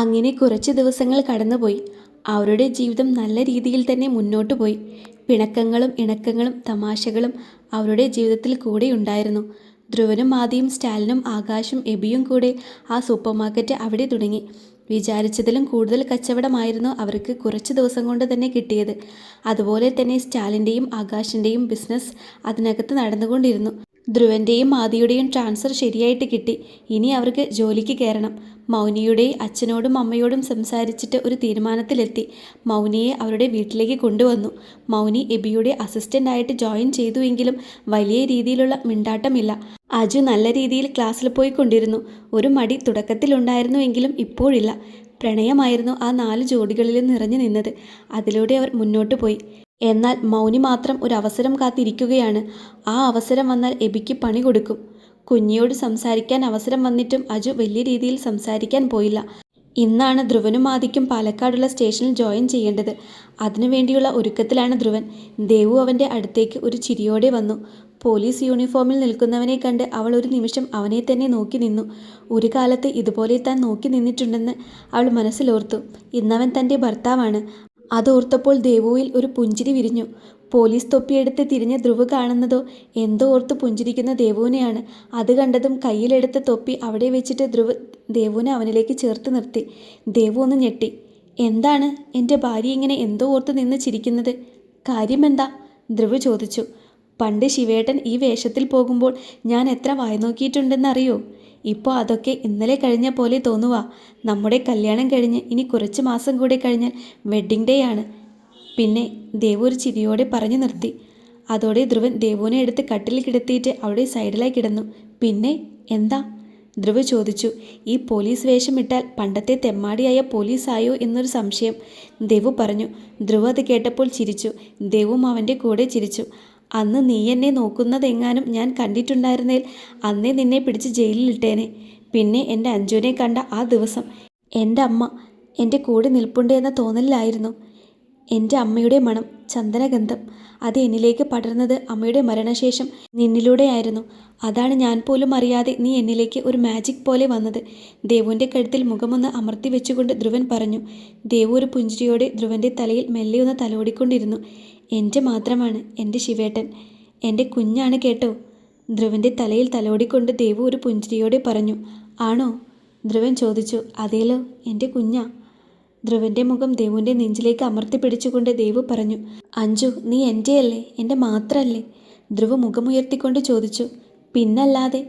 അങ്ങനെ കുറച്ച് ദിവസങ്ങൾ കടന്നുപോയി. അവരുടെ ജീവിതം നല്ല രീതിയിൽ തന്നെ മുന്നോട്ടു പോയി. പിണക്കങ്ങളും ഇണക്കങ്ങളും തമാശകളും അവരുടെ ജീവിതത്തിൽ കൂടെ ഉണ്ടായിരുന്നു. ധ്രുവനും ആദിയും സ്റ്റാലിനും ആകാശും എബിയും കൂടെ ആ സൂപ്പർമാർക്കറ്റ് അവിടെ തുടങ്ങി. വിചാരിച്ചതിലും കൂടുതൽ കച്ചവടമായിരുന്നു അവർക്ക് കുറച്ച് ദിവസം കൊണ്ട് തന്നെ കിട്ടിയത്. അതുപോലെ തന്നെ സ്റ്റാലിൻ്റെയും ആകാശിൻ്റെയും ബിസിനസ് അതിനകത്ത് നടന്നുകൊണ്ടിരുന്നു. ധ്രുവൻ്റെയും ആദിയുടെയും ട്രാൻസ്ഫർ ശരിയായിട്ട് കിട്ടി. ഇനി അവർക്ക് ജോലിക്ക് കയറണം. മൗനിയുടെ അച്ഛനോടും അമ്മയോടും സംസാരിച്ചിട്ട് ഒരു തീരുമാനത്തിലെത്തി. മൗനിയെ അവരുടെ വീട്ടിലേക്ക് കൊണ്ടുവന്നു. മൗനി എബിയുടെ അസിസ്റ്റൻ്റായിട്ട് ജോയിൻ ചെയ്തുവെങ്കിലും വലിയ രീതിയിലുള്ള മിണ്ടാട്ടമില്ല. അജു നല്ല രീതിയിൽ ക്ലാസ്സിൽ പോയിക്കൊണ്ടിരുന്നു. ഒരു മടി തുടക്കത്തിലുണ്ടായിരുന്നുവെങ്കിലും ഇപ്പോഴില്ല. പ്രണയമായിരുന്നു ആ 4 ജോഡികളിലും നിറഞ്ഞു നിന്നത്. അതിലൂടെ അവർ മുന്നോട്ടു പോയി. എന്നാൽ മൗനി മാത്രം ഒരു അവസരം കാത്തിരിക്കുകയാണ്. ആ അവസരം വന്നാൽ എബിക്ക് പണി കൊടുക്കും. കുഞ്ഞിയോട് സംസാരിക്കാൻ അവസരം വന്നിട്ടും അജു വലിയ രീതിയിൽ സംസാരിക്കാൻ പോയില്ല. ഇന്നാണ് ധ്രുവനും ആദിക്കും പാലക്കാടുള്ള സ്റ്റേഷനിൽ ജോയിൻ ചെയ്യേണ്ടത്. അതിനുവേണ്ടിയുള്ള ഒരുക്കത്തിലാണ് ധ്രുവൻ. ദേവു അവൻ്റെ അടുത്തേക്ക് ഒരു ചിരിയോടെ വന്നു. പോലീസ് യൂണിഫോമിൽ നിൽക്കുന്നവനെ കണ്ട് അവൾ ഒരു നിമിഷം അവനെ തന്നെ നോക്കി നിന്നു. ഒരു കാലത്ത് ഇതുപോലെ താൻ നോക്കി നിന്നിട്ടുണ്ടെന്ന് അവൾ മനസ്സിലോർത്തു. ഇന്നവൻ തൻ്റെ ഭർത്താവാണ്. അതോർത്തപ്പോൾ ദേവുവിൽ ഒരു പുഞ്ചിരി വിരിഞ്ഞു. പോലീസ് തൊപ്പിയെടുത്ത് തിരിഞ്ഞ ധ്രുവ് കാണുന്നതോ എന്തോ ഓർത്ത് പുഞ്ചിരിക്കുന്ന ദേവുവിനെയാണ്. അത് കണ്ടതും കയ്യിലെടുത്ത തൊപ്പി അവിടെ വെച്ചിട്ട് ധ്രുവ് ദേവുവിനെ അവനിലേക്ക് ചേർത്ത് നിർത്തി. ദേവു ഒന്ന് ഞെട്ടി. എന്താണ് എൻ്റെ ഭാര്യ ഇങ്ങനെ എന്തോ ഓർത്ത് നിന്ന് ചിരിക്കുന്നത്? കാര്യമെന്താ? ധ്രുവ് ചോദിച്ചു. പണ്ട് ശിവേട്ടൻ ഈ വേഷത്തിൽ പോകുമ്പോൾ ഞാൻ എത്ര വായ്നോക്കിയിട്ടുണ്ടെന്നറിയോ? ഇപ്പോൾ അതൊക്കെ ഇന്നലെ കഴിഞ്ഞ പോലെ തോന്നുവാ. നമ്മുടെ കല്യാണം കഴിഞ്ഞ് ഇനി കുറച്ച് മാസം കൂടെ കഴിഞ്ഞാൽ വെഡ്ഡിംഗ് ഡേ ആണ്. പിന്നെ ദേവു ഒരു ചിരിയോടെ പറഞ്ഞു നിർത്തി. അതോടെ ധ്രുവൻ ദേവുവിനെ എടുത്ത് കട്ടിൽ കിടത്തിയിട്ട് അവിടെ സൈഡിലായി കിടന്നു. പിന്നെ എന്താ? ധ്രുവ് ചോദിച്ചു. ഈ പോലീസ് വേഷം ഇട്ടാൽ പണ്ടത്തെ തെമ്മാടിയായ പോലീസായോ എന്നൊരു സംശയം. ദേവു പറഞ്ഞു. ധ്രുവ് അത് കേട്ടപ്പോൾ ചിരിച്ചു. ദേവും അവൻ്റെ കൂടെ ചിരിച്ചു. അന്ന് നീ എന്നെ നോക്കുന്നതെങ്ങാനും ഞാൻ കണ്ടിട്ടുണ്ടായിരുന്നേൽ അന്നേ നിന്നെ പിടിച്ച് ജയിലിലിട്ടേനെ. പിന്നെ എൻ്റെ അഞ്ജുവിനെ കണ്ട ആ ദിവസം എൻ്റെ അമ്മ എൻ്റെ കൂടെ നിൽപ്പുണ്ട് എന്ന തോന്നലിലായിരുന്നു. എൻ്റെ അമ്മയുടെ മണം, ചന്ദനഗന്ധം, അത് എന്നിലേക്ക് പടർന്നത് അമ്മയുടെ മരണശേഷം നിന്നിലൂടെയായിരുന്നു. അതാണ് ഞാൻ പോലും അറിയാതെ നീ എന്നിലേക്ക് ഒരു മാജിക് പോലെ വന്നത്. ദേവുവിൻ്റെ കഴുത്തിൽ മുഖമൊന്ന് അമർത്തി വെച്ചുകൊണ്ട് ധ്രുവൻ പറഞ്ഞു. ദേവു ഒരു പുഞ്ചിരിയോടെ ധ്രുവൻ്റെ തലയിൽ മെല്ലെയൊന്ന് തലോടിക്കൊണ്ടിരുന്നു. എൻ്റെ മാത്രമാണ് എൻ്റെ ശിവേട്ടൻ, എൻ്റെ കുഞ്ഞാണ് കേട്ടോ. ധ്രുവൻ്റെ തലയിൽ തലോടിക്കൊണ്ട് ദേവു ഒരു പുഞ്ചിരിയോടെ പറഞ്ഞു. ആണോ? ധ്രുവൻ ചോദിച്ചു. അതേലോ, എൻ്റെ കുഞ്ഞാ. ധ്രുവൻ്റെ മുഖം ദേവുവിൻ്റെ നെഞ്ചിലേക്ക് അമർത്തി പിടിച്ചുകൊണ്ട് ദേവു പറഞ്ഞു. അഞ്ജു, നീ എൻ്റെയല്ലേ, എൻ്റെ മാത്രമല്ലേ? ധ്രുവ് മുഖമുയർത്തിക്കൊണ്ട് ചോദിച്ചു. പിന്നല്ലാതെ,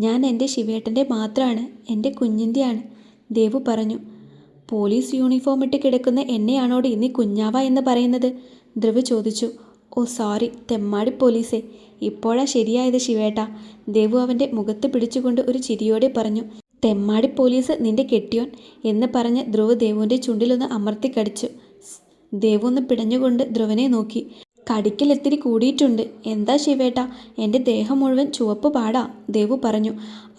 ഞാൻ എൻ്റെ ശിവേട്ടൻ്റെ മാത്രമാണ്, എൻ്റെ കുഞ്ഞിൻ്റെയാണ്, ദേവു പറഞ്ഞു. പോലീസ് യൂണിഫോം ഇട്ട് കിടക്കുന്ന എന്നെയാണോടി നീ കുഞ്ഞാവ എന്ന് പറയുന്നത്? ധ്രുവ് ചോദിച്ചു. ഓ സോറി തെമ്മാടി പോലീസേ, ഇപ്പോഴാ ശരിയായത് ശിവേട്ട. ദേവു അവൻ്റെ മുഖത്ത് പിടിച്ചുകൊണ്ട് ഒരു ചിരിയോടെ പറഞ്ഞു. തെമ്മാടി പോലീസ് നിന്റെ കെട്ടിയോൻ എന്ന് പറഞ്ഞ് ധ്രുവ് ദേവുവിൻ്റെ ചുണ്ടിലൊന്ന് അമർത്തി കടിച്ചു. ദേവു ഒന്ന് പിടഞ്ഞുകൊണ്ട് ധ്രുവനെ നോക്കി. കടിക്കലെത്തിരി കൂടിയിട്ടുണ്ട്. എന്താ ശിവേട്ട, എൻ്റെ ദേഹം മുഴുവൻ ചുവപ്പ് പാടാ, ദേവു പറഞ്ഞു.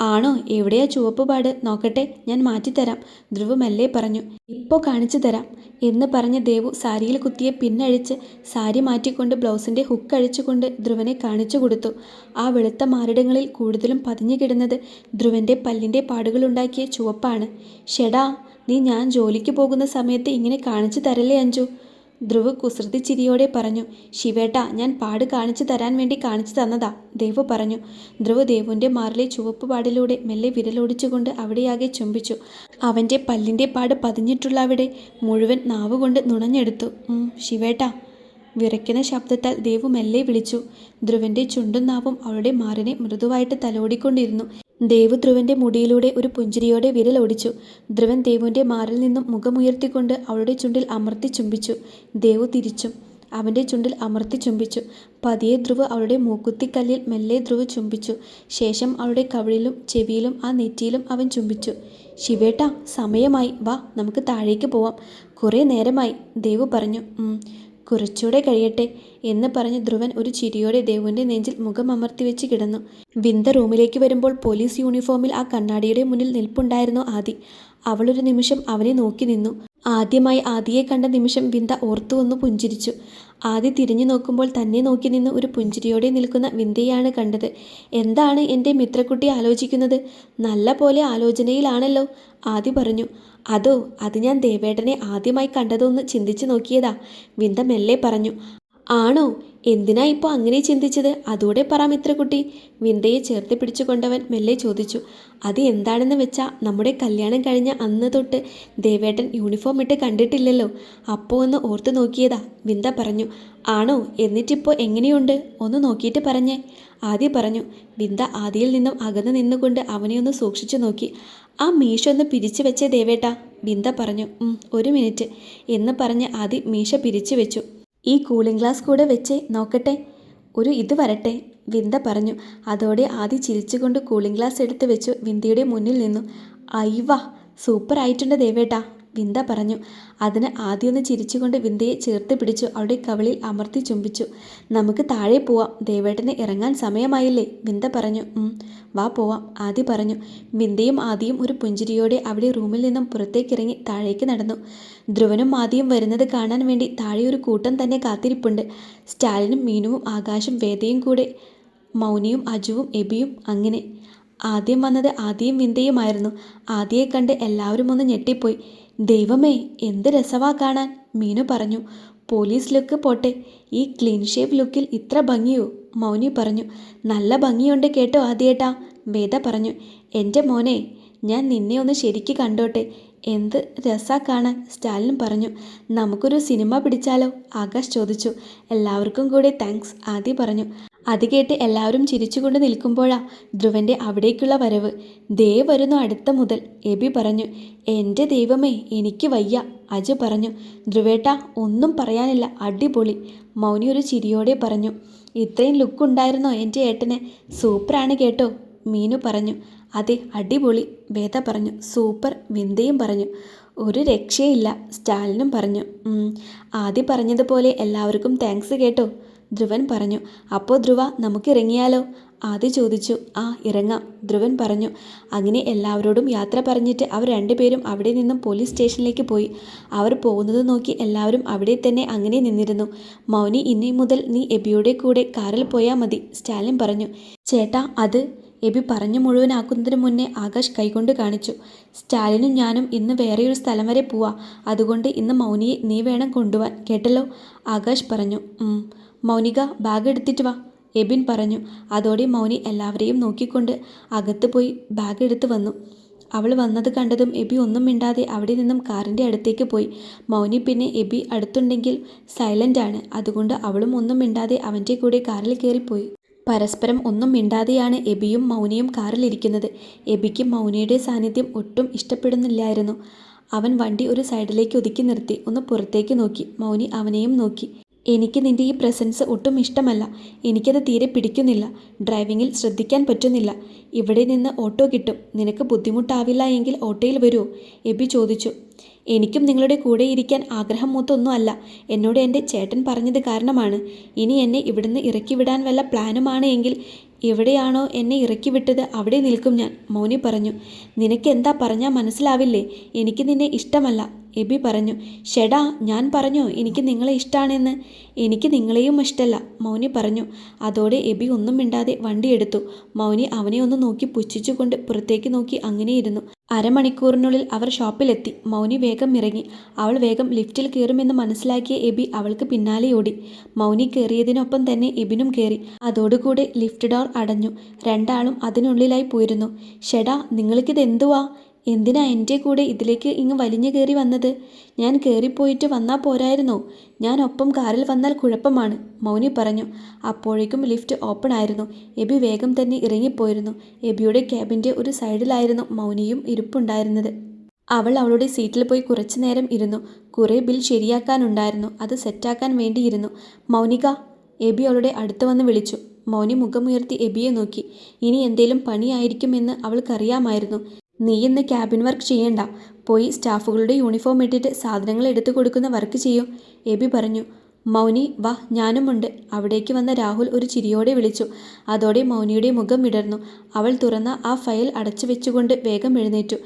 ആണോ? എവിടെയാ ചുവപ്പ് പാട്? നോക്കട്ടെ, ഞാൻ മാറ്റിത്തരാം, ധ്രുവ് മെല്ലെ പറഞ്ഞു. ഇപ്പോൾ കാണിച്ചു തരാം എന്ന് പറഞ്ഞ് ദേവു സാരിയിൽ കുത്തിയ പിന്നഴിച്ച് സാരി മാറ്റിക്കൊണ്ട് ബ്ലൗസിൻ്റെ ഹുക്ക് അഴിച്ചുകൊണ്ട് ധ്രുവനെ കാണിച്ചു കൊടുത്തു. ആ വെളുത്ത മാറിടങ്ങളിൽ കൂടുതലും പതിഞ്ഞു കിടന്നത് ധ്രുവൻ്റെ പല്ലിൻ്റെ പാടുകളുണ്ടാക്കിയ ചുവപ്പാണ്. ഷെടാ, നീ ഞാൻ ജോലിക്ക് പോകുന്ന സമയത്ത് ഇങ്ങനെ കാണിച്ചു തരല്ലേ അഞ്ജു? ധ്രുവ് കുസൃതി ചിരിയോടെ പറഞ്ഞു. ശിവേട്ട, ഞാൻ പാട് കാണിച്ചു തരാൻ വേണ്ടി കാണിച്ചു തന്നതാ, ദേവു പറഞ്ഞു. ധ്രുവ് ദേവുവിൻ്റെ മാറിലെ ചുവപ്പ് പാടിലൂടെ മെല്ലെ വിരലോടിച്ചുകൊണ്ട് അവിടെയാകെ ചുംബിച്ചു. അവൻ്റെ പല്ലിൻ്റെ പാട് പതിഞ്ഞിട്ടുള്ള അവിടെ മുഴുവൻ നാവുകൊണ്ട് നുണഞ്ഞെടുത്തു. ശിവേട്ട, വിറയ്ക്കുന്ന ശബ്ദത്താൽ ദേവു മെല്ലെ വിളിച്ചു. ധ്രുവൻ്റെ ചുണ്ടും നാവും അവളുടെ മാറിനെ മൃദുവായിട്ട് തലോടിക്കൊണ്ടിരുന്നു. ദേവു ധ്രുവൻ്റെ മുടിയിലൂടെ ഒരു പുഞ്ചിരിയോടെ വിരലോടിച്ചു. ധ്രുവൻ ദേവുവിൻ്റെ മാറിൽ നിന്നും മുഖമുയർത്തിക്കൊണ്ട് അവളുടെ ചുണ്ടിൽ അമർത്തി ചുംബിച്ചു. ദേവു തിരിച്ചും അവൻ്റെ ചുണ്ടിൽ അമർത്തി ചുംബിച്ചു. പതിയെ ധ്രുവ് അവളുടെ മൂക്കുത്തിക്കല്ലിൽ മെല്ലെ ധ്രുവ് ചുംബിച്ചു. ശേഷം അവളുടെ കവിളിലും ചെവിയിലും ആ നെറ്റിയിലും അവൻ ചുംബിച്ചു. ശിവേട്ട, സമയമായി, വാ നമുക്ക് താഴേക്ക് പോവാം, കുറേ നേരമായി, ദേവു പറഞ്ഞു. കുറച്ചുകൂടെ കഴിയട്ടെ എന്ന് പറഞ്ഞ് ധ്രുവൻ ഒരു ചിരിയോടെ ദേവുവിൻ്റെ നെഞ്ചിൽ മുഖം അമർത്തി വെച്ച് കിടന്നു. വിന്ദ റൂമിലേക്ക് വരുമ്പോൾ പോലീസ് യൂണിഫോമിൽ ആ കണ്ണാടിയുടെ മുന്നിൽ നിൽപ്പുണ്ടായിരുന്നു ആദി. അവളൊരു നിമിഷം അവനെ നോക്കി നിന്നു. ആദ്യമായി ആദിയെ കണ്ട നിമിഷം വിന്ദ ഓർത്തു വന്നു പുഞ്ചിരിച്ചു. ആദി തിരിഞ്ഞു നോക്കുമ്പോൾ തന്നെ നോക്കി നിന്ന് ഒരു പുഞ്ചിരിയോടെ നിൽക്കുന്ന വിന്ദയാണ് കണ്ടത്. എന്താണ് എൻ്റെ മിത്രക്കുട്ടി ആലോചിക്കുന്നത്? നല്ല പോലെ ആലോചനയിലാണല്ലോ, ആദി പറഞ്ഞു. അതോ അത് ഞാൻ ദേവേട്ടനെ ആദ്യമായി കണ്ടതൊന്ന് ചിന്തിച്ചു നോക്കിയതാ, വിന്ദ മെല്ലെ പറഞ്ഞു. ആണോ? എന്തിനാ ഇപ്പോൾ അങ്ങനെ ചിന്തിച്ചത്? അതോടെ പറ മിത്രക്കുട്ടി, വിന്ദയെ ചേർത്ത് പിടിച്ചുകൊണ്ടവൻ മെല്ലെ ചോദിച്ചു. അത് എന്താണെന്ന് വെച്ചാൽ നമ്മുടെ കല്യാണം കഴിഞ്ഞ അന്ന് തൊട്ട് ദേവേട്ടൻ യൂണിഫോം ഇട്ട് കണ്ടിട്ടില്ലല്ലോ, അപ്പോൾ ഒന്ന് ഓർത്തു നോക്കിയതാ, വിന്ദ പറഞ്ഞു. ആണോ? എന്നിട്ടിപ്പോൾ എങ്ങനെയുണ്ട്? ഒന്ന് നോക്കിയിട്ട് പറഞ്ഞേ, ആദി പറഞ്ഞു. വിന്ദ ആദിയിൽ നിന്നും അകന്നു നിന്നുകൊണ്ട് അവനെ ഒന്ന് സൂക്ഷിച്ചു നോക്കി. ആ മീശ ഒന്ന് പിരിച്ചു വെച്ചേ ദേവേട്ടാ, വിന്ദ പറഞ്ഞു. ഒരു മിനിറ്റ് എന്ന് പറഞ്ഞ് ആദി മീശ പിരിച്ചു വെച്ചു. ഈ കൂളിംഗ് ഗ്ലാസ് കൂടെ വെച്ച് നോക്കട്ടെ, ഒരു ഇത് വരട്ടെ, വിന്ദ പറഞ്ഞു. അതോടെ ആദി ചിരിച്ചുകൊണ്ട് കൂളിംഗ് ഗ്ലാസ് എടുത്ത് വെച്ചു വിന്ദയുടെ മുന്നിൽ നിന്നു. അയ്യവാ, സൂപ്പർ ആയിട്ടുണ്ട് ദേവേട്ടാ, വിന്ദ പറഞ്ഞു. അതിന് ആദ്യം ഒന്ന് ചിരിച്ചുകൊണ്ട് വിന്ദയെ ചേർത്ത് പിടിച്ചു അവളുടെ കവിളിൽ അമർത്തി ചുംബിച്ചു. നമുക്ക് താഴെ പോവാം, ദേവേട്ടന് ഇറങ്ങാൻ സമയമായില്ലേ, വിന്ദ പറഞ്ഞു. വാ പോവാം, ആദി പറഞ്ഞു. വിന്ദയും ആദിയും ഒരു പുഞ്ചിരിയോടെ അവിടെ റൂമിൽ നിന്നും പുറത്തേക്കിറങ്ങി താഴേക്ക് നടന്നു. ധ്രുവനും ആദിയും വരുന്നത് കാണാൻ വേണ്ടി താഴെ ഒരു കൂട്ടം തന്നെ കാത്തിരിപ്പുണ്ട്. സ്റ്റാലിനും മീനുവും ആകാശും വേദയും കൂടെ, മൗനിയും അജുവും എബിയും. അങ്ങനെ ആദ്യം വന്നത് ആദിയും വിന്ദയുമായിരുന്നു. ആദിയെ കണ്ട് എല്ലാവരും ഒന്ന് ഞെട്ടിപ്പോയി. ദൈവമേ, എന്ത് രസവാ കാണാൻ, മീനു പറഞ്ഞു. പോലീസ് ലുക്ക് പോട്ടെ, ഈ ക്ലീൻ ഷേവ് ലുക്കിൽ ഇത്ര ഭംഗിയോ, മൗനി പറഞ്ഞു. നല്ല ഭംഗിയുണ്ട് കേട്ടോ ആദിയേട്ടാ, വേദ പറഞ്ഞു. എൻ്റെ മോനെ, ഞാൻ നിന്നെ ഒന്ന് ശരിക്ക് കണ്ടോട്ടെ, എന്ത് രസാ കാണാൻ, സ്റ്റാലിൻ പറഞ്ഞു. നമുക്കൊരു സിനിമ പിടിച്ചാലോ, ആകാശ് ചോദിച്ചു. എല്ലാവർക്കും കൂടെ താങ്ക്സ്, ആദി പറഞ്ഞു. അത് കേട്ട് എല്ലാവരും ചിരിച്ചുകൊണ്ട് നിൽക്കുമ്പോഴാ ധ്രുവൻ്റെ അവിടേക്കുള്ള വരവ്. ദേ വരുന്നു അടുത്ത മുതൽ, എബി പറഞ്ഞു. എൻ്റെ ദൈവമേ, എനിക്ക് വയ്യ, അജു പറഞ്ഞു. ധ്രുവേട്ട, ഒന്നും പറയാനില്ല, അടിപൊളി, മൗനി ഒരു ചിരിയോടെ പറഞ്ഞു. ഇത്രയും ലുക്കുണ്ടായിരുന്നോ എൻ്റെ ഏട്ടന്, സൂപ്പറാണ് കേട്ടോ, മീനു പറഞ്ഞു. അതെ, അടിപൊളി, വേദ പറഞ്ഞു. സൂപ്പർ, വിന്ദയും പറഞ്ഞു. ഒരു രക്ഷയില്ല, സ്റ്റാലിനും പറഞ്ഞു. ആദ്യം പറഞ്ഞതുപോലെ എല്ലാവർക്കും താങ്ക്സ് കേട്ടോ, ധ്രുവൻ പറഞ്ഞു. അപ്പോൾ ധ്രുവ, നമുക്ക് ഇറങ്ങിയാലോ, ആദ്യ ചോദിച്ചു. ആ, ഇറങ്ങാം, ധ്രുവൻ പറഞ്ഞു. അങ്ങനെ എല്ലാവരോടും യാത്ര പറഞ്ഞിട്ട് അവർ രണ്ടുപേരും അവിടെ നിന്നും പോലീസ് സ്റ്റേഷനിലേക്ക് പോയി. അവർ പോകുന്നത് നോക്കി എല്ലാവരും അവിടെ തന്നെ അങ്ങനെ നിന്നിരുന്നു. മൗനി, ഇനി മുതൽ നീ എബിയുടെ കൂടെ കാറിൽ പോയാൽ മതി, സ്റ്റാലിൻ പറഞ്ഞു. ചേട്ടാ, അത്, എബി പറഞ്ഞു മുഴുവനാക്കുന്നതിന് മുന്നേ ആകാശ് കൈകൊണ്ട് കാണിച്ചു. സ്റ്റാലിനും ഞാനും ഇന്ന് വേറെയൊരു സ്ഥലം വരെ പോവാ, അതുകൊണ്ട് ഇന്ന് മൗനിയെ നീ വേണം കൊണ്ടുപോവാൻ, കേട്ടല്ലോ, ആകാശ് പറഞ്ഞു. മൗനിക, ബാഗ് എടുത്തിട്ട് വാ, എബിൻ പറഞ്ഞു. അതോടെ മൗനി എല്ലാവരെയും നോക്കിക്കൊണ്ട് അകത്ത് പോയി ബാഗ് എടുത്ത് വന്നു. അവൾ വന്നത് കണ്ടതും എബി ഒന്നും മിണ്ടാതെ അവിടെ നിന്നും കാറിൻ്റെ അടുത്തേക്ക് പോയി. മൗനി പിന്നെ എബി അടുത്തുണ്ടെങ്കിൽ സൈലൻ്റ് ആണ്, അതുകൊണ്ട് അവളും ഒന്നും മിണ്ടാതെ അവൻ്റെ കൂടെ കാറിൽ കയറിപ്പോയി. പരസ്പരം ഒന്നും മിണ്ടാതെയാണ് എബിയും മൗനിയും കാറിലിരിക്കുന്നത്. എബിക്ക് മൗനിയുടെ സാന്നിധ്യം ഒട്ടും ഇഷ്ടപ്പെടുന്നില്ലായിരുന്നു. അവൻ വണ്ടി ഒരു സൈഡിലേക്ക് ഒതുക്കി നിർത്തി ഒന്ന് പുറത്തേക്ക് നോക്കി. മൗനി അവനെയും നോക്കി. എനിക്ക് നിൻ്റെ ഈ പ്രസൻസ് ഒട്ടും ഇഷ്ടമല്ല, എനിക്കത് തീരെ പിടിക്കുന്നില്ല, ഡ്രൈവിങ്ങിൽ ശ്രദ്ധിക്കാൻ പറ്റുന്നില്ല. ഇവിടെ നിന്ന് ഓട്ടോ കിട്ടും, നിനക്ക് ബുദ്ധിമുട്ടാവില്ല എങ്കിൽ ഓട്ടോയിൽ വരുമോ, എബി ചോദിച്ചു. എനിക്കും നിങ്ങളുടെ കൂടെ ഇരിക്കാൻ ആഗ്രഹം മൂത്തൊന്നും അല്ല, എന്നോട് എൻ്റെ ചേട്ടൻ പറഞ്ഞത് കാരണമാണ്. ഇനി എന്നെ ഇവിടുന്ന് ഇറക്കി വിടാൻ വല്ല പ്ലാനുമാണ് എങ്കിൽ എവിടെയാണോ എന്നെ ഇറക്കി വിട്ടത് അവിടെ നിൽക്കും ഞാൻ, മൗനി പറഞ്ഞു. നിനക്ക് എന്താ പറഞ്ഞാൽ മനസ്സിലാവില്ലേ, എനിക്ക് നിന്നെ ഇഷ്ടമല്ല, എബി പറഞ്ഞു. ഷെടാ, ഞാൻ പറഞ്ഞോ എനിക്ക് നിങ്ങളെ ഇഷ്ടമാണെന്ന്, എനിക്ക് നിങ്ങളെയും ഇഷ്ടമല്ല, മൗനി പറഞ്ഞു. അതോടെ എബി ഒന്നും മിണ്ടാതെ വണ്ടിയെടുത്തു. മൗനി അവനെ ഒന്ന് നോക്കി പുച്ഛിച്ചുകൊണ്ട് പുറത്തേക്ക് നോക്കി അങ്ങനെയിരുന്നു. അരമണിക്കൂറിനുള്ളിൽ അവർ ഷോപ്പിലെത്തി. മൗനി വേഗം ഇറങ്ങി. അവൾ വേഗം ലിഫ്റ്റിൽ കയറുമെന്ന് മനസ്സിലാക്കിയ എബി അവൾക്ക് പിന്നാലെ ഓടി. മൗനി കയറിയതിനൊപ്പം തന്നെ എബിനും കയറി. അതോടുകൂടെ ലിഫ്റ്റ് ഡോർ അടഞ്ഞു. രണ്ടാളും അതിനുള്ളിലായി പോയിരുന്നു. ഷെടാ, നിങ്ങൾക്കിത് എന്തുവാ, എന്തിനാ എൻ്റെ കൂടെ ഇതിലേക്ക് ഇങ്ങ് വലിഞ്ഞു കയറി വന്നത്, ഞാൻ കയറിപ്പോയിട്ട് വന്നാൽ പോരായിരുന്നോ, ഞാൻ ഒപ്പം കാറിൽ വന്നാൽ കുഴപ്പമാണ്, മൗനി പറഞ്ഞു. അപ്പോഴേക്കും ലിഫ്റ്റ് ഓപ്പൺ ആയിരുന്നു. എബി വേഗം തന്നെ ഇറങ്ങിപ്പോയിരുന്നു. എബിയുടെ ക്യാബിൻ്റെ ഒരു സൈഡിലായിരുന്നു മൗനിയും ഇരിപ്പുണ്ടായിരുന്നത്. അവൾ അവളുടെ സീറ്റിൽ പോയി കുറച്ചു നേരം ഇരുന്നു. കുറേ ബിൽ ശരിയാക്കാനുണ്ടായിരുന്നു, അത് സെറ്റാക്കാൻ വേണ്ടിയിരുന്നു. മൗനിക, എബി അവളുടെ അടുത്ത് വന്ന് വിളിച്ചു. മൗനി മുഖമുയർത്തി എബിയെ നോക്കി. ഇനി എന്തേലും പണിയായിരിക്കുമെന്ന് അവൾക്കറിയാമായിരുന്നു. നീ ഇന്ന് ക്യാബിൻ വർക്ക് ചെയ്യണ്ട, പോയി സ്റ്റാഫുകളുടെ യൂണിഫോം ഇട്ടിട്ട് സാധനങ്ങൾ എടുത്തു കൊടുക്കുന്ന വർക്ക് ചെയ്യൂ, എബി പറഞ്ഞു. മൗനി, വാ, ഞാനുമുണ്ട്, അവിടേക്ക് വന്ന രാഹുൽ ഒരു ചിരിയോടെ വിളിച്ചു. അതോടെ മൗനിയുടെ മുഖം വിടർന്നു. അവൾ തുറന്ന ആ ഫയൽ അടച്ചു വെച്ചുകൊണ്ട് വേഗം എഴുന്നേറ്റു.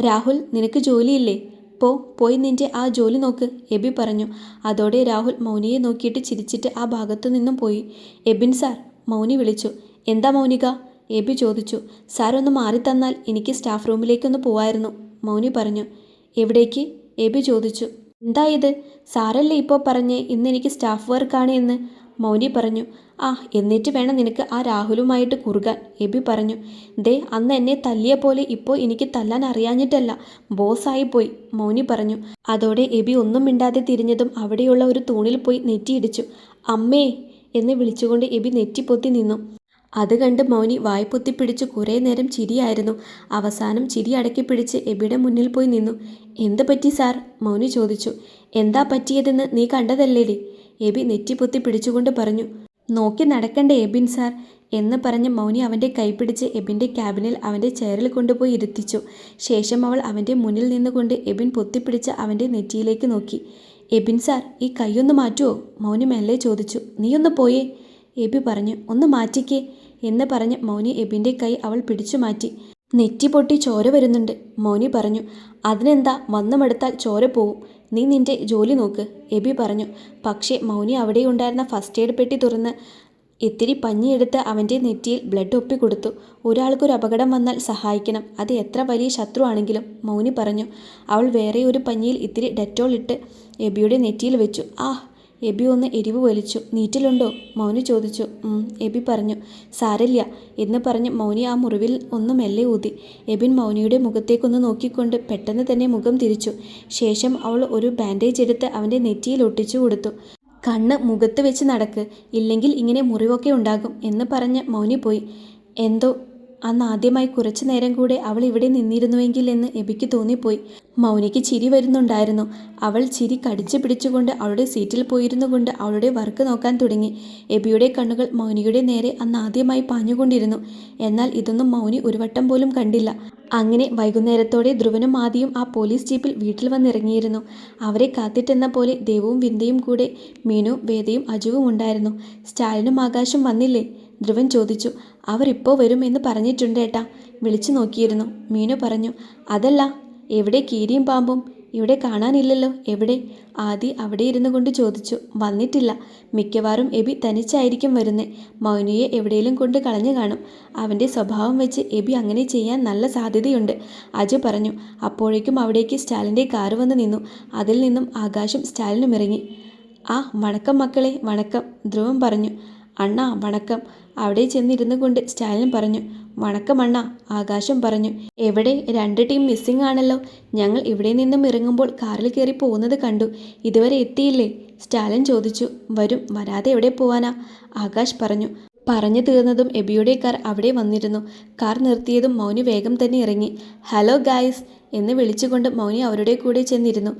രാഹുൽ, നിനക്ക് ജോലിയില്ലേ, പോയി നിന്റെ ആ ജോലി നോക്ക്, എബി പറഞ്ഞു. അതോടെ രാഹുൽ മൗനിയെ നോക്കിയിട്ട് ചിരിച്ചിട്ട് ആ ഭാഗത്തു നിന്നും പോയി. എബിൻ സാർ, മൗനി വിളിച്ചു. എന്താ മൗനിക, എബി ചോദിച്ചു. സാർ ഒന്ന് മാറി തന്നാൽ എനിക്ക് സ്റ്റാഫ് റൂമിലേക്കൊന്ന് പോവായിരുന്നു, മൗനി പറഞ്ഞു. എവിടേക്ക്? എബി ചോദിച്ചു. എന്താ ഇത്? സാറല്ലേ ഇപ്പോൾ പറഞ്ഞേ ഇന്നെനിക്ക് സ്റ്റാഫ് വർക്കാണ് എന്ന്? മൗനി പറഞ്ഞു. ആ, എന്നിട്ട് വേണം നിനക്ക് ആ രാഹുലുമായിട്ട് കുറുകാൻ, എബി പറഞ്ഞു. ദേ, അന്ന് എന്നെ തല്ലിയ പോലെ ഇപ്പോൾ എനിക്ക് തല്ലാൻ അറിയാഞ്ഞിട്ടല്ല, ബോസായിപ്പോയി, മൗനി പറഞ്ഞു. അതോടെ എബി ഒന്നും മിണ്ടാതെ തിരിഞ്ഞതും അവിടെയുള്ള ഒരു തൂണിൽ പോയി നെറ്റിയിടിച്ചു. അമ്മേ എന്ന് വിളിച്ചുകൊണ്ട് എബി നെറ്റിപ്പൊത്തി നിന്നു. അത് കണ്ട് മൗനി വായ്പൊത്തിപ്പിടിച്ച് കുറേ നേരം ചിരിയായിരുന്നു. അവസാനം ചിരി അടക്കി പിടിച്ച് എബിയുടെ മുന്നിൽ പോയി നിന്നു. എന്ത് പറ്റി സാർ? മൗനി ചോദിച്ചു. എന്താ പറ്റിയതെന്ന് നീ കണ്ടതല്ലേടി? എബി നെറ്റിപ്പൊത്തി പിടിച്ചുകൊണ്ട് പറഞ്ഞു. നോക്കി നടക്കണ്ടേ എബിൻ സാർ എന്ന് പറഞ്ഞ് മൗനി അവൻ്റെ കൈപിടിച്ച് എബിൻ്റെ ക്യാബിനിൽ അവൻ്റെ ചെയറിൽ കൊണ്ടുപോയി ഇരുത്തിച്ചു. ശേഷം അവൾ അവൻ്റെ മുന്നിൽ നിന്നുകൊണ്ട് എബിൻ പൊത്തിപ്പിടിച്ച് അവൻ്റെ നെറ്റിയിലേക്ക് നോക്കി. എബിൻ സാർ, ഈ കൈയൊന്ന് മാറ്റുമോ? മൗനി മെല്ലെ ചോദിച്ചു. നീയൊന്ന് പോയേ, എബി പറഞ്ഞു. ഒന്ന് മാറ്റിക്കേ എന്ന് പറഞ്ഞ് മൗനി എബിൻ്റെ കൈ അവൾ പിടിച്ചു മാറ്റി. നെറ്റി പൊട്ടി ചോര വരുന്നുണ്ട്, മൗനി പറഞ്ഞു. അതിനെന്താ, വന്നമെടുത്താൽ ചോര പോവും. നീ നിന്റെ ജോലി നോക്ക്, എബി പറഞ്ഞു. പക്ഷേ മൗനി അവിടെയുണ്ടായിരുന്ന ഫസ്റ്റ് എയ്ഡ് പെട്ടി തുറന്ന് ഇത്തിരി പഞ്ഞിയെടുത്ത് അവൻ്റെ നെറ്റിയിൽ ബ്ലഡ് ഒപ്പിക്കൊടുത്തു. ഒരാൾക്കൊരു അപകടം വന്നാൽ സഹായിക്കണം, അത് എത്ര വലിയ ശത്രു ആണെങ്കിലും, മൗനി പറഞ്ഞു. അവൾ വേറെ ഒരു പഞ്ഞിയിൽ ഇത്തിരി ഡെറ്റോൾ ഇട്ട് എബിയുടെ നെറ്റിയിൽ വെച്ചു. ആ, എബി ഒന്ന് എരിവ് വലിച്ചു. നീറ്റിലുണ്ടോ? മൗനി ചോദിച്ചു. എബി പറഞ്ഞു. സാരല്ല എന്ന് പറഞ്ഞ് മൗനി ആ മുറിവിൽ ഒന്ന് മെല്ലെ ഊതി. എബിൻ മൗനിയുടെ മുഖത്തേക്കൊന്ന് നോക്കിക്കൊണ്ട് പെട്ടെന്ന് തന്നെ മുഖം തിരിച്ചു. ശേഷം അവൾ ഒരു ബാൻഡേജ് എടുത്ത് അവൻ്റെ നെറ്റിയിൽ ഒട്ടിച്ചു കൊടുത്തു. കണ്ണ് മുഖത്ത് വെച്ച് നടക്ക്, ഇല്ലെങ്കിൽ ഇങ്ങനെ മുറിവൊക്കെ ഉണ്ടാകും എന്ന് പറഞ്ഞ് മൗനി പോയി. എന്തോ അന്ന് ആദ്യമായി കുറച്ചു നേരം കൂടെ അവൾ ഇവിടെ നിന്നിരുന്നുവെങ്കിൽ എന്ന് എബിക്ക് തോന്നിപ്പോയി. മൗനിക്ക് ചിരി വരുന്നുണ്ടായിരുന്നു. അവൾ ചിരി കടിച്ചു പിടിച്ചുകൊണ്ട് അവളുടെ സീറ്റിൽ പോയിരുന്നു കൊണ്ട് അവളുടെ വർക്ക് നോക്കാൻ തുടങ്ങി. എബിയുടെ കണ്ണുകൾ മൗനിയുടെ നേരെ അന്ന് ആദ്യമായി പാഞ്ഞുകൊണ്ടിരുന്നു. എന്നാൽ ഇതൊന്നും മൗനി ഒരു വട്ടം പോലും കണ്ടില്ല. അങ്ങനെ വൈകുന്നേരത്തോടെ ധ്രുവനും ആദിയും ആ പോലീസ് ജീപ്പിൽ വീട്ടിൽ വന്നിറങ്ങിയിരുന്നു. അവരെ കാത്തിട്ടെന്ന പോലെ ദേവും വിന്ദയും കൂടെ മീനു, വേദയും അജുവും ഉണ്ടായിരുന്നു. സ്റ്റാലിനും ആകാശും വന്നില്ലേ? ധ്രുവൻ ചോദിച്ചു. അവരിപ്പോൾ വരും എന്ന് പറഞ്ഞിട്ടുണ്ട് ഏട്ടാ, വിളിച്ചു നോക്കിയിരുന്നു, മീനു പറഞ്ഞു. അതല്ല, എവിടെ കീരിയും പാമ്പും? ഇവിടെ കാണാനില്ലല്ലോ, എവിടെ? ആദി അവിടെ ഇരുന്നു കൊണ്ട് ചോദിച്ചു. വന്നിട്ടില്ല, മിക്കവാറും എബി തനിച്ചായിരിക്കും വരുന്നേ. മൗനിയെ എവിടെയെങ്കിലും കൊണ്ട് കളഞ്ഞു കാണും. അവൻ്റെ സ്വഭാവം വെച്ച് എബി അങ്ങനെ ചെയ്യാൻ നല്ല സാധ്യതയുണ്ട്, അജു പറഞ്ഞു. അപ്പോഴേക്കും അവിടേക്ക് സ്റ്റാലിൻ്റെ കാറ് വന്ന് നിന്നു. അതിൽ നിന്നും ആകാശം സ്റ്റാലിനും ഇറങ്ങി. ആ, വണക്കം മക്കളെ, വണക്കം, ധ്രുവൻ പറഞ്ഞു. അണ്ണാ വണക്കം, അവിടെ ചെന്നിരുന്നു കൊണ്ട് സ്റ്റാലിൻ പറഞ്ഞു. വണക്കം അണ്ണാ, ആകാശം പറഞ്ഞു. എവിടെ? 2 ടീം മിസ്സിംഗ് ആണല്ലോ. ഞങ്ങൾ ഇവിടെ നിന്നും ഇറങ്ങുമ്പോൾ കാറിൽ കയറി പോകുന്നത് കണ്ടു. ഇതുവരെ എത്തിയില്ലേ? സ്റ്റാലിൻ ചോദിച്ചു. വരും, വരാതെ എവിടെ പോവാനാ? ആകാശ് പറഞ്ഞു. പറഞ്ഞു തീർന്നതും എബിയുടെ കാർ അവിടെ വന്നിരുന്നു. കാർ നിർത്തിയതും മൗനി വേഗം തന്നെ ഇറങ്ങി. ഹലോ ഗായ്സ് എന്ന് വിളിച്ചുകൊണ്ട് മൗനി അവരുടെ കൂടെ ചെന്നിരുന്നു.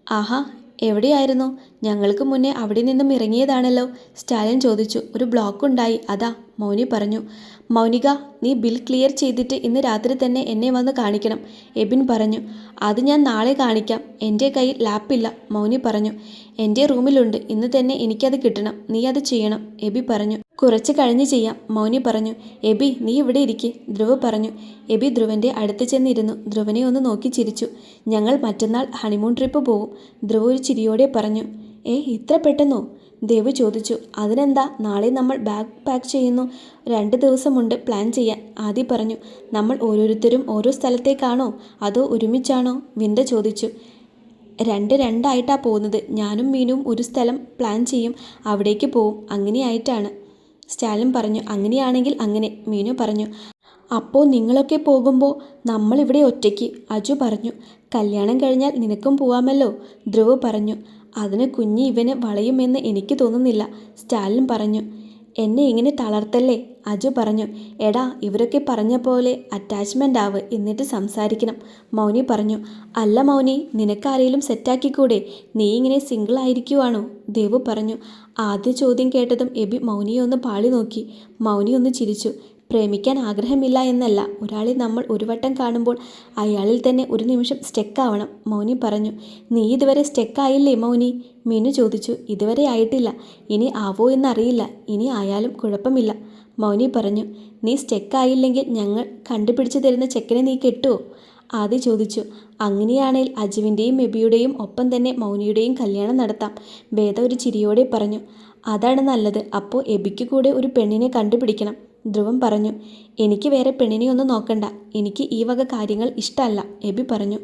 ആഹാ, എവിടെയായിരുന്നു? ഞങ്ങൾക്ക് മുന്നേ അവിടെ നിന്നും ഇറങ്ങിയതാണല്ലോ, സ്റ്റാലിൻ ചോദിച്ചു. ഒരു ബ്ലോക്ക് ഉണ്ടായി, അതാ, മൗനി പറഞ്ഞു. മൗനിക, നീ ബിൽ ക്ലിയർ ചെയ്തിട്ട് ഇന്ന് രാത്രി തന്നെ എന്നെ വന്ന് കാണിക്കണം, എബിൻ പറഞ്ഞു. അത് ഞാൻ നാളെ കാണിക്കാം, എൻ്റെ കയ്യിൽ ലാപ്പില്ല, മൗനി പറഞ്ഞു. എൻ്റെ റൂമിലുണ്ട്, ഇന്ന് തന്നെ എനിക്കത് കിട്ടണം, നീ അത് ചെയ്യണം, എബി പറഞ്ഞു. കുറച്ച് കഴിഞ്ഞ് ചെയ്യാം, മൗനി പറഞ്ഞു. എബി, നീ ഇവിടെ ഇരിക്കെ, ധ്രുവ് പറഞ്ഞു. എബി ധ്രുവൻ്റെ അടുത്ത് ചെന്നിരുന്നു. ധ്രുവനെ ഒന്ന് നോക്കി ചിരിച്ചു. ഞങ്ങൾ മറ്റന്നാൾ ഹണിമൂൺ ട്രിപ്പ് പോകും, ധ്രുവ് ഒരു ചിരിയോടെ പറഞ്ഞു. ഇത്ര പെട്ടെന്നോ? ദേവ് ചോദിച്ചു. അതിനെന്താ, നാളെ നമ്മൾ ബാഗ് പാക്ക് ചെയ്യുന്നു, 2 ദിവസമുണ്ട് പ്ലാൻ ചെയ്യാൻ, ആദി പറഞ്ഞു. നമ്മൾ ഓരോരുത്തരും ഓരോ സ്ഥലത്തേക്കാണോ അതോ ഒരുമിച്ചാണോ? വിന്ദ ചോദിച്ചു. 2 പോകുന്നത്. ഞാനും മീനും ഒരു സ്ഥലം പ്ലാൻ ചെയ്യും, അവിടേക്ക് പോവും, അങ്ങനെയായിട്ടാണ്, സ്റ്റാലിൻ പറഞ്ഞു. അങ്ങനെയാണെങ്കിൽ അങ്ങനെ, മീനു പറഞ്ഞു. അപ്പോൾ നിങ്ങളൊക്കെ പോകുമ്പോൾ നമ്മളിവിടെ ഒറ്റയ്ക്ക്, അജു പറഞ്ഞു. കല്യാണം കഴിഞ്ഞാൽ നിനക്കും പോവാമല്ലോ, ധ്രുവ് പറഞ്ഞു. അതിന് കുഞ്ഞ് ഇവന് വളയുമെന്ന് എനിക്ക് തോന്നുന്നില്ല, സ്റ്റാലിൻ പറഞ്ഞു. എന്നെ ഇങ്ങനെ തളർത്തല്ലേ, അജു പറഞ്ഞു. എടാ, ഇവരൊക്കെ പറഞ്ഞ പോലെ അറ്റാച്ച്മെൻ്റ് ആവ്, എന്നിട്ട് സംസാരിക്കണം, മൗനി പറഞ്ഞു. അല്ല മൗനി, നിനക്കാരെങ്കിലും സെറ്റാക്കിക്കൂടെ? നീ ഇങ്ങനെ സിംഗിൾ ആയിരിക്കുവാണോ? ദേവു പറഞ്ഞു. ആദ്യ ചോദ്യം കേട്ടതും എബി മൗനിയെ ഒന്ന് പാളി നോക്കി. മൗനി ഒന്ന് ചിരിച്ചു. പ്രേമിക്കാൻ ആഗ്രഹമില്ല എന്നല്ല, ഒരാളെ നമ്മൾ ഒരു വട്ടം കാണുമ്പോൾ അയാളിൽ തന്നെ ഒരു നിമിഷം സ്റ്റെക്കാവണം, മൗനി പറഞ്ഞു. നീ ഇതുവരെ സ്റ്റെക്കായില്ലേ മൗനി? മീനു ചോദിച്ചു. ഇതുവരെ ആയിട്ടില്ല, ഇനി ആവോ എന്നറിയില്ല, ഇനി ആയാലും കുഴപ്പമില്ല, മൗനി പറഞ്ഞു. നീ സ്റ്റെക്കായില്ലെങ്കിൽ ഞങ്ങൾ കണ്ടുപിടിച്ചു തരുന്ന ചെക്കനെ നീ കെട്ടുമോ? ആദി ചോദിച്ചു. അങ്ങനെയാണെങ്കിൽ അജുവിൻ്റെയും എബിയുടെയും ഒപ്പം തന്നെ മൗനിയുടെയും കല്യാണം നടത്താം, വേദ ഒരു ചിരിയോടെ പറഞ്ഞു. അതാണ് നല്ലത്, അപ്പോൾ എബിക്ക് കൂടെ ഒരു പെണ്ണിനെ കണ്ടുപിടിക്കണം, ധ്രുവൻ പറഞ്ഞു. എനിക്ക് വേറെ പെണ്ണിനെ ഒന്നും നോക്കണ്ട, എനിക്ക് ഈ വക കാര്യങ്ങൾ ഇഷ്ടമല്ല, എബി പറഞ്ഞു.